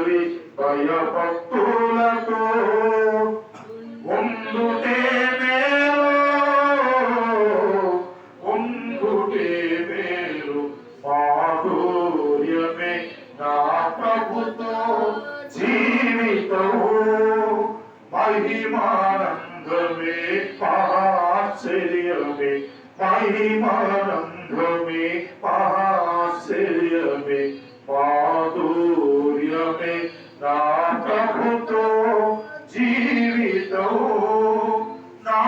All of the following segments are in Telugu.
భక్తి భయభక్తులతో ఉండుటే మేలు, ఉండుటే మేలు, మాధుర్యమే నా ప్రభుతో జీవితం, మహిమానందమే మహాశ్చర్యమే, మహిమానందమే మహాశ్చర్యమే, మాధుర్యమే నా ప్రభుతో జీవితం, నా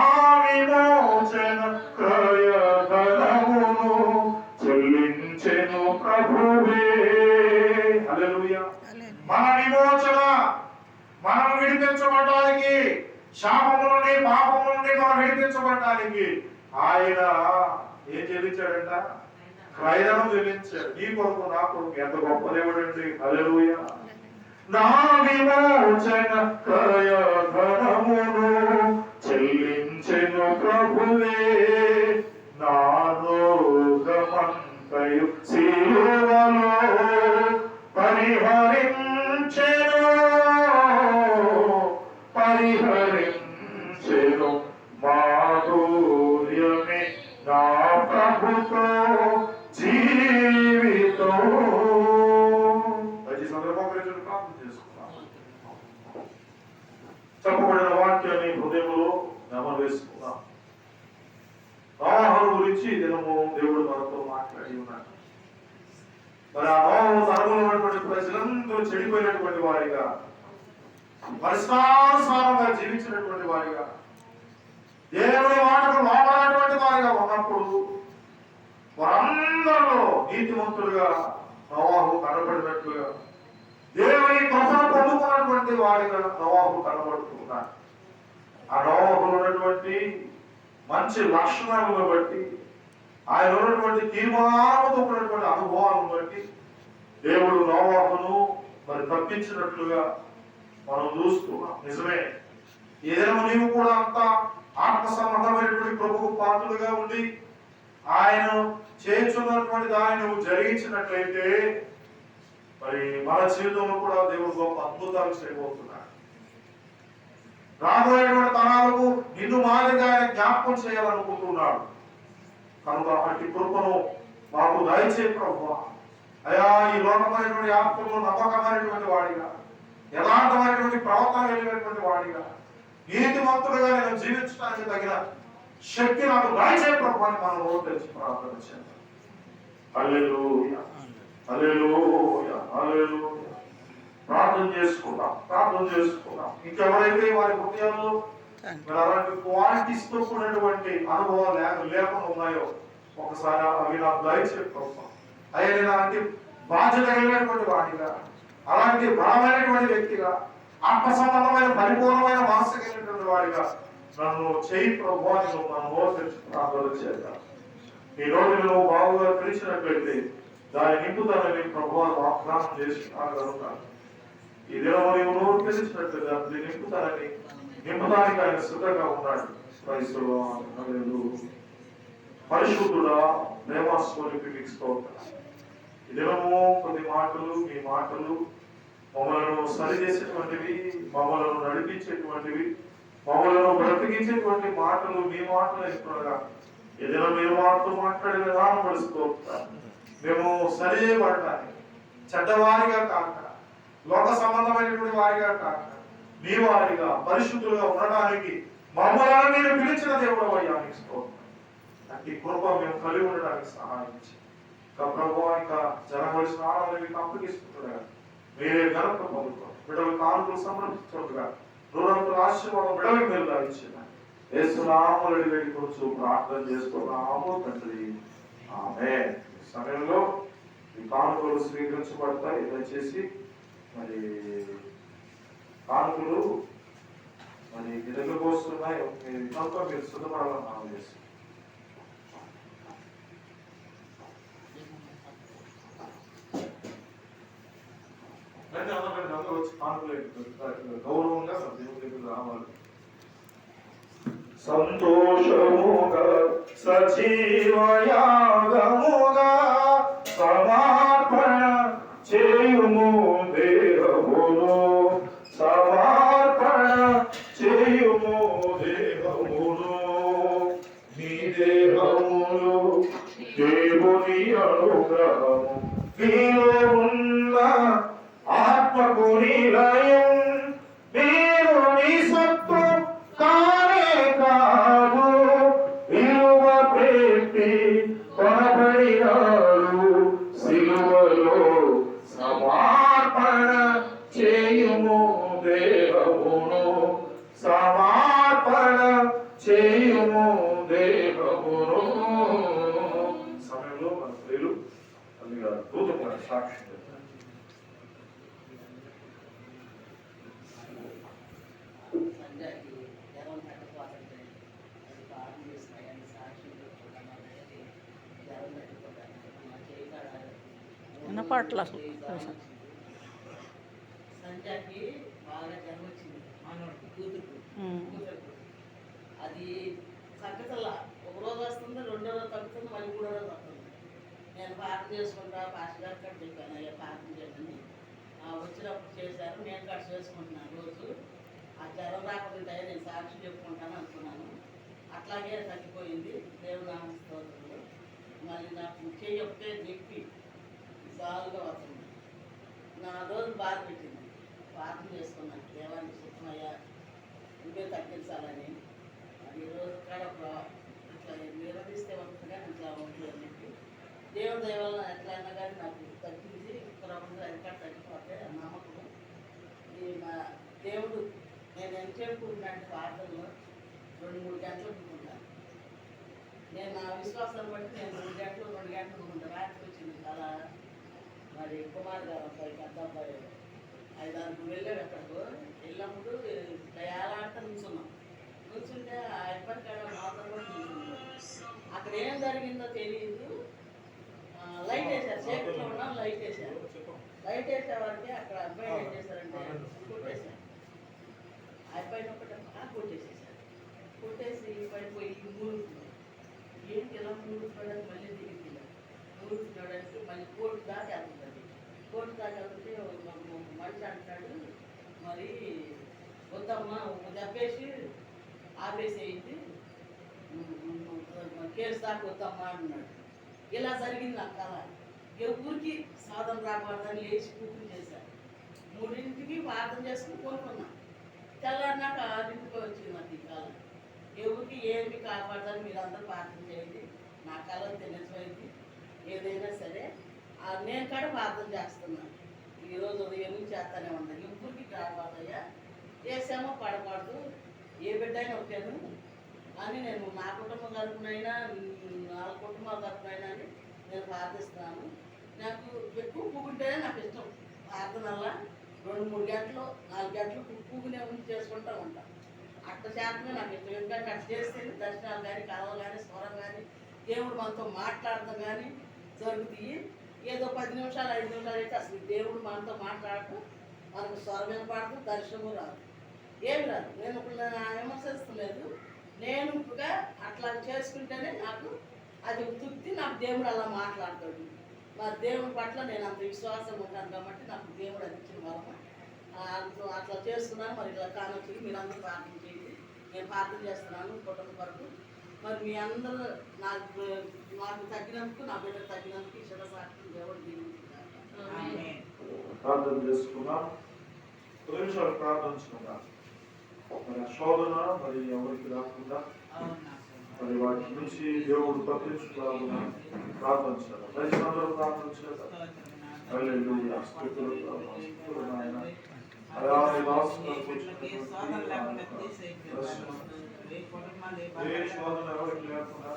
విమోచన క్రయధనమును చెల్లించెను ప్రభువే. హల్లెలూయా. మన విమోచన, మనం విడిపించబడడానికి, శాపము నుండి పాపము నుండి మనం విడిపించబడడానికి ఆయన ఏం చెల్లించాడంట? క్రయధనం చెల్లించాడు. నీ కొరకు నా కొరకు. ఎంత గొప్ప దేవుడండి. హల్లెలూయా. నా విమోచన క్రయధనమును చెల్లించెను ప్రభువే, నా రోగమంతయు సిలువలో పరిహరించెను, పరిహరించెను, మాధుర్యమే నా ప్రభుతో జీవితం. ఈ సందర్భం గురించి ప్రార్థన చేసుకున్నాం. చెప్పబడిన వాక్యాన్ని హృదయంలో గమనం వేసుకున్నాం. నోహను గురించి దినము దేవుడు మనతో మాట్లాడి ఉన్నాడు. మరి ఆ నోహు తరములో ఉన్నటువంటి ప్రజలందరూ చెడిపోయినటువంటి వారిగా, పరిష్కారానుసారంగా జీవించినటువంటి వారిగా, దేవుని మాటకు లోబడినటువంటి వారిగా ఉన్నప్పుడు వారందరిలో నీతిమంతులుగా నోవాహు కనబడినట్లుగా, దేవుని కృపను పొందుకున్నటువంటి వారిగా నోవాహు కనబడుతున్నాడు. ఆ నోవాహులో ఉన్నటువంటి మంచి లక్షణాలను బట్టి, ఆయన ఉన్నటువంటి తీర్మానంతో ఉన్నటువంటి అనుభవాలను బట్టి దేవుడు నోవాహును మరి తప్పించినట్లుగా మనం చూస్తున్నాం. నిజమే. ఏదైనా నీవు కూడా అంత ఆత్మ సంబంధమైనటువంటి ప్రభువు పాత్రలుగా ఉండి ఆయన చేస్తున్నటువంటి దాన్ని నువ్వు జరిగించినట్లయితే మరి మన జీవితంలో కూడా దేవుడు గొప్ప అద్భుతాలు చేయబోతున్నాడు. రాబోయేటువంటి తరాలకు నిన్ను మాదిరిగా ఆయన జ్ఞాపకం చేయాలనుకుంటున్నాడు. కనుక అట్టి కృపను మాకు దయచే ప్రభువా. అయా, ఈ లోకమైనటువంటి ఆత్మలో నమ్మకమైనటువంటి వాడిగా, యథార్థమైనటువంటి ప్రవర్తన కలిగినటువంటి వాడిగా, నీతిమంతుడుగా నేను జీవించడానికి తగిన శక్తి నాకు దయచే ప్రభువా అని మనం నోరు తెరిచి ప్రార్థన చేద్దాం. హల్లెలూయా, హల్లెలూయా, హల్లెలూయా. ప్రార్థన చేసుకుందాం, ప్రార్థన చేసుకుందాం. ఇంకెవరైతే వారి హృదయాల్లో అలాంటి క్వాలిటీస్ తో కూడినటువంటి అనుభవాలు లేకుండా ఉన్నాయో ఒకసారి అవి నాకు దయచే ప్రభువా. అయ్యా, నేను అలాంటి బాధ్యత కలిగినటువంటి వాడిగా, అలాంటి బలమైనటువంటి వ్యక్తిగా, ఆత్మ సంబంధమైన పరిపూర్ణమైన మనసు కలిగినటువంటి వాడిగా నన్ను చేయి ప్రభువా. నేను మన నోరు తెరిచి ప్రార్థన చేద్దాం. ఈ రోజు నువ్వు బాగుగా తెలిసినట్లయితే దాని నింపుతానని ప్రభువా వాగ్దానం చేస్తున్నాను కనుక ఈ దినము నీవు నోరు తెలిసినట్లయితే అది నింపుతానని, నింపడానికి ఆయన సిద్ధంగా ఉన్నాడు. పరిశుద్ధుడా, ప్రేమాస్మరికి స్తోత్రం. ఈ దినము కొన్ని మాటలు, మీ మాటలు మమ్మలను సరిచేసేటువంటివి, మమ్మలను నడిపించేటువంటివి, మమ్మలను బ్రతికించేటువంటి మాటలు, మీ మాటలు ఎక్కువగా ఏదైనా మీరు మాటలు మాట్లాడే విధానం పడుస్తోంటారు. మేము సరిచేయబడటానికి, చెడ్డవారిగా కాక, లోక సంబంధమైనటువంటి వారిగా కాక, మీ వారిగా పరిశుద్ధులుగా ఉండడానికి మమ్మల్ని మీరు పిలిచిన దేవుడు అయ్యా నీకు స్తోత్రం. అట్టి కృప మేము కలిగి ఉండడానికి సహాయించి ప్రభువా, ఇంకా జరగవలసిన ఆరాధనకి అప్పగిస్తుండగా మీరే ఘనత పొందుతాం. బిడ్డలు కానుకలు సమర్పించుకుంటుగా దూరంతో ఆశీర్వాదం బిడ్డలకు మీరు దాయించిన యేసునామములో వేడుకొనుచు ప్రార్థన చేసుకున్నాము తండ్రి, ఆమేన్. ఈ సమయంలో ఈ కానుకలు స్వీకరించబడతాయి. దయచేసి మరి కానుకలు మరి గిన్నెలకు వస్తున్నాయి. మీరు సిద్ధపడాలని మనం చేసి వచ్చి కానుకలు గౌరవంగా దేవుడి దగ్గర రావాలి. సంతోషముగా సజీవయాగముగా సమర్పణ చేయుము దేహము విగ్రహము మీలో ఉన్న ఆత్మకు నిలయం మీరు మీ సొత్తు కానే కాదు విలువ పెట్టి కొనబడినారు సిలువలో సమర్పణ చేయుము దేహమును సమర్పణ చేయుము దేహమును సమయంలో మన స్త్రీలు అందుగా అద్భుతమైన సాక్షి వినపట్ల సంధ్యాకి బాగా జ్వరం వచ్చింది కూతురు అది తగ్గతల్లా ఒక రోజు వస్తుంది, రెండో రోజు తగ్గుతుంది, మళ్ళీ మూడో రోజు వస్తుంది. నేను పాఠం చేసుకుంటా పాస్ గారు కట్ చెప్పాను, అయ్యా పాఠం చేయమని వచ్చినప్పుడు చేశారు. నేను కట్ చేసుకుంటున్నాను రోజు. ఆ జ్వరం రాకుండా నేను సాక్షి చెప్పుకుంటాను అనుకున్నాను. అట్లాగే తగ్గిపోయింది. దేవుని స్తోత్రంలో మళ్ళీ నాకు చెయ్యి ఒకటే నొప్పి బాగా వస్తుంది. నా రోజు బాధ పెట్టింది. ప్రార్థన చేసుకున్నాను, దేవానికి సుఖమయ్యా ఇంకే తగ్గించాలని. ఈరోజు కాడ ఇట్లా నిర్వహిస్తే ఉంటుందిగా ఇట్లా ఉంటుంది అని చెప్పి దేవుడి దైవాలను ఎట్లయినా కానీ నాకు తగ్గించి ప్రభుత్వం ఎక్కడ తగ్గిపోతే నమ్మకం. ఈ నా దేవుడు నేను ఎంతసేపు కూర్చుంటే ప్రార్థనలో 2-3 గంటలు కూర్చుంటాను. నేను నా విశ్వాసాన్ని బట్టి నేను 3 గంటలు 2 గంటలు కూర్చుంటాను. రాత్రి వచ్చింది చాలా మరి కుమార్ గారు అబ్బాయి పెద్ద అబ్బాయి 5-6 వెళ్ళాడు. అక్కడికి వెళ్ళినప్పుడు ఏలాంటి నుంచున్నాం. నుంచుంటే ఆ ఇబ్బంది కాడ మాత్రం కూడా నుంచున్నాం. అక్కడ ఏం జరిగిందో తెలియదు. లైట్ వేశారు, చీకట్లో ఉన్నాం, లైట్ వేశారు. లైట్ వేసేవారికి అక్కడ అబ్బాయి ఏం చేశారంటే కొట్టేశారు. ఆ అబ్బాయిని ఒకటి బాగా కొట్టేసేసారు. కొట్టేసి పడిపోయి మూడుతున్నాడు. ఏంటి ఇలా మూడుతున్నాడని మళ్ళీ దిగింది. మూడుతున్నాడానికి మళ్ళీ కోర్టు దాకా వెళ్తుంది. కోర్టు దాకా వెళ్తే మనిషి అంటాడు, మరి వద్దమ్మా దెబ్బేసి ఆపేసేయింది, కేసు దాకా వద్దమ్మా అన్నాడు. ఇలా జరిగింది నా కళ. ఎవరికి సాధన రాకూడదని లేచి కూతురు చేశారు. 3ంటికి ప్రార్థన చేసుకుని కొనుక్కున్నాను. తెల్లారినాక 6ంటికి వచ్చింది నాకు ఈ కళ. ఎవరికి ఏమి కాపాడదని మీరు అందరూ ప్రార్థన చేయండి. నా కళ నిజమైంది. ఏదైనా సరే నేను కూడా ప్రార్థన చేస్తున్నాను. ఈరోజు ఉదయం నుంచి చేస్తానే ఉన్నాను. ఎవరికి కాపాడయ్యా, చేసామో పడకూడదు, ఏ బిడ్డ అయినా వచ్చాను అని నేను నా కుటుంబం తరపునైనా 4 కుటుంబాల తరపునైనా అని నేను ప్రార్థిస్తున్నాను. నాకు ఎక్కువ కూకుంటేనే నాకు ఇష్టం. ప్రార్థనల్లా 2-3 గంటలు 4 గంటలు కూకునే ఉండి చేసుకుంటూ ఉంటాను. అట్లా చేతనే నాకు ఇష్టం. ఎందుకంటే అట్లా చేస్తే దర్శనాలు కానీ కళలు కానీ స్వరం కానీ దేవుడు మనతో మాట్లాడతాం కానీ జరుగుతాయి. ఏదో 10 నిమిషాలు 5 నిమిషాలు అయితే అసలు దేవుడు మనతో మాట్లాడటం, మనకు స్వరం వినపడదు, దర్శనము రాదు, ఏమి రాదు. నేను ఇప్పుడు విమర్శిస్తలేదు. నేను ఇప్పుడుగా అట్లా చేసుకుంటేనే నాకు అది తృప్తి. నాకు దేవుడు అలా మాట్లాడతాడు. మా దేవుడి పట్ల నేను అంత విశ్వాసం ఉంటాను కాబట్టి నాకు దేవుడు అది ఇచ్చిన వరం. అట్లా చేసుకున్నాను. మరి ఇలా కానొచ్చి మీరు అందరూ ప్రార్థన చేయండి. నేను ప్రార్థన చేస్తున్నాను కుటుంబం వరకు. మరి మీ అందరూ నాకు తగ్గినందుకు, నా బిడ్డకు తగ్గినందుకు ఇష్ట సాక్షి దేవుడు ప్రార్థన చేసుకున్నాం. 2 నిమిషాలు ప్రార్థించుకుందాం. మన శోధన మరి ఎవరికి రాకుండా మరి వాటి నుంచి దేవుడు తప్పించుకోవాలని ప్రార్థించాలి. దయచేసి అందరూ ప్రార్థించాలి. హల్లెలూయా, స్తుతులు ప్రభు నాయన. అయా నీ దాసులకు ఏ శోధన ఎవరికి లేకుండా,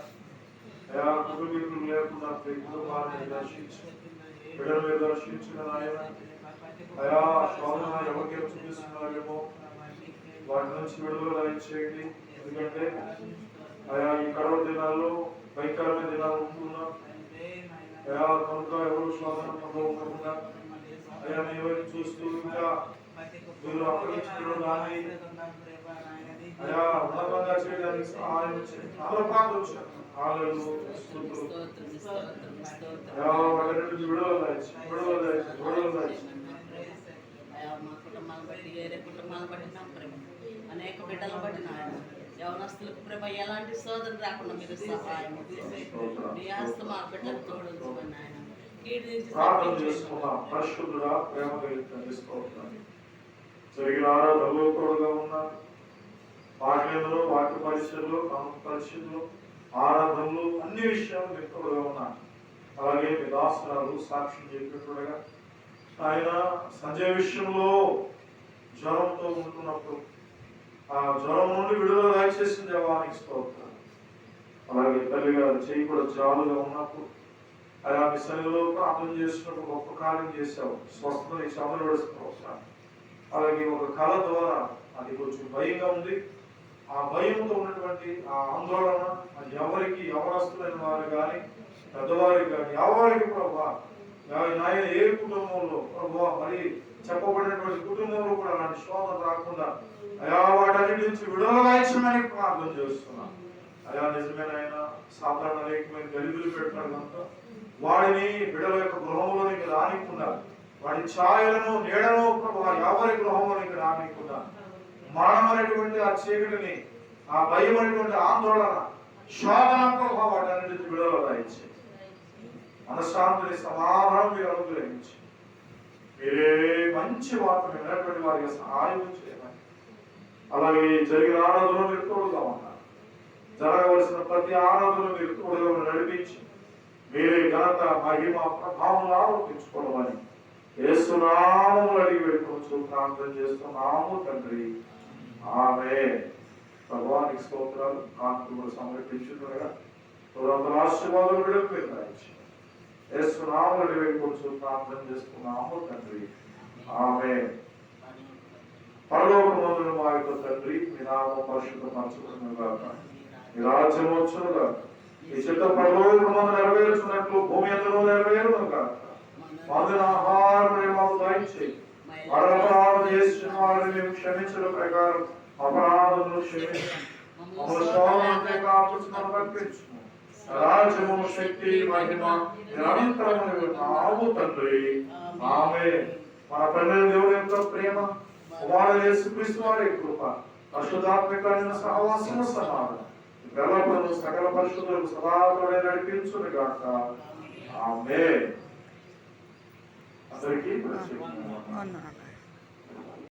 అయా కుటుంబీకులు లేకుండా కుటుంబాన్ని దర్శించి బిడ్డల మీద దర్శించిన ఆయన. అయా శోధన ఎవరికి చూపిస్తున్నారేమో వాటి నుంచి విడుదల దయచేయండి. ఎందుకంటే అయా ఈ కడవ దినాల్లో భయంకరమైన దినాలు ఉంటున్నాం. అయా కనుక ఎవరు శోధన పొందకుండా అయా నీ వైపు చూస్తూ ఇంకా మీరు అప్పగించడం కానీ అయా ఉన్నతంగా చేయడానికి సహాయం చేయండి. అందరూ ప్రార్థించారు. హల్లెలూయా, స్తుతులు. అయా వాటి నుంచి విడుదల దయచేయండి, విడుదల దయచేయండి, విడుదల దయచేయండి. మా కుటుంబాలను బట్టి వేరే కుటుంబాలను బట్టి నా ప్రేమ అనేక బిడ్డలను బట్టి నాయన యవనస్తులకు ప్రేమ ఎలాంటి శోధన రాకుండా మీరు సహాయం నీ ఆస్తి మా బిడ్డలకు తోడుకోమని నాయన. ప్రార్థన చేసుకున్నాం. పరిశుద్ధుడా, ప్రేమ కలిగిన స్తోత్రం. జరిగిన ఆరాధనలో తోడుగా ఉన్నారు. వాక్యంలో, వాక్య పరిచయంలో, పరిచయంలో, ఆరాధనలు అన్ని విషయాలు మీరు తోడుగా ఉన్నారు. అలాగే మీ దాసరాలు సాక్ష్యం చెప్పినట్టుగా ఆయన సంజయ్ విషయంలో జ్వరంతో ఉంటున్నప్పుడు ఆ జ్వరం నుండి విడుదల దయచేసిన దేవానికి స్తోత్రం. అలాగే తల్లి గారు చేయి కూడా జాలుగా ఉన్నప్పుడు అలా మీ సన్నిధిలో ప్రార్థన చేసినప్పుడు గొప్ప కార్యం చేశావు. స్వస్థత చమలు వేసుకోవచ్చు. అలాగే ఒక కళ ద్వారా అది కొంచెం భయంగా ఉంది. ఆ భయంతో ఉన్నటువంటి ఆ ఆందోళన అది ఎవరికి యవనస్తులైన వారు కానీ పెద్దవారికి కానీ ఎవరికి ప్రభా ఆయన ఏ కుటుంబంలో ప్రభా మరి చెప్పబడినటువంటి కుటుంబంలో కూడా అలాంటి శోధన రాకుండా అయా వాటన్నిటి నుంచి విడుదల దాయించమని ప్రార్థన చేస్తున్నాం. అయా నిజమేనైనా సాధారణ అనేకమైన గలిబిలు పెట్టినాడు కనుక వాడిని బిడల యొక్క గృహంలోనికి రానికుండా వాడి ఛాయలను నీడను ప్రభా ఎవరి గృహంలోనికి రానికుండా మరణం అనేటువంటి ఆ చీకటిని ఆ భయం అనేటువంటి ఆందోళన శోధన ప్రభా వాటన్నిటి నుంచి విడుదల దాయించి మనశ్శాంతిని సమాధానం మీరు అనుగ్రహించి మీరే మంచి వార్త వినటువంటి వారికి సహాయం చేయమని. అలాగే జరిగిన ఆరాధనలో మీరు తోడుగా ఉన్నారు. జరగవలసిన ప్రతి ఆరాధన మీరు తోడుగా నడిపించి మీరే ఘనత మహిమ ప్రభావం ఆరోపించుకోవమని యేసునామములో అడిగి వేడుకోవచ్చు ప్రార్థన చేస్తున్నాము తండ్రి. ఆమేన్. ప్రభువానికి స్తోత్రాలు. కాంతులు సమర్పించుగా ఆశీర్వాదాలు విడుదల మీరు దాయించి యేసునామములో అడిగి వేడుకోవచ్చు ప్రార్థన చేస్తున్నాము తండ్రి. ఆమేన్. పరలోకమందున మా యొక్క తండ్రి, మీ నామం పరిశుద్ధపరచబడును గాక, మీ రాజ్యం వచ్చును గాక, మీ చిత్త పరలోకమందు నెరవేరుచున్నట్లు భూమి యందును నెరవేరును గాక. మాదిన ఆహారమును మాకు దయచేయి. అపరాధం చేసిన వారిని మేము క్షమించడం ప్రకారం అపరాధములను క్షమించి మమ్మల్ని శోధన నుండి కాపాడుమని కల్పించుము. రాజ్యము, శక్తి, మహిమ నిరంతరము నాము తండ్రి. ఆమేన్. మన తండ్రి దేవుని యొక్క ప్రేమ, కుమారుడు యేసుక్రీస్తు వారి కృప, పరిశుద్ధాత్మికమైన సహవాసము సమాధానం ఎల్లప్పుడూ సకల పరిశుద్ధులకు సదాతోడే నడిపించును గాక. ఆమేన్. అందరికీ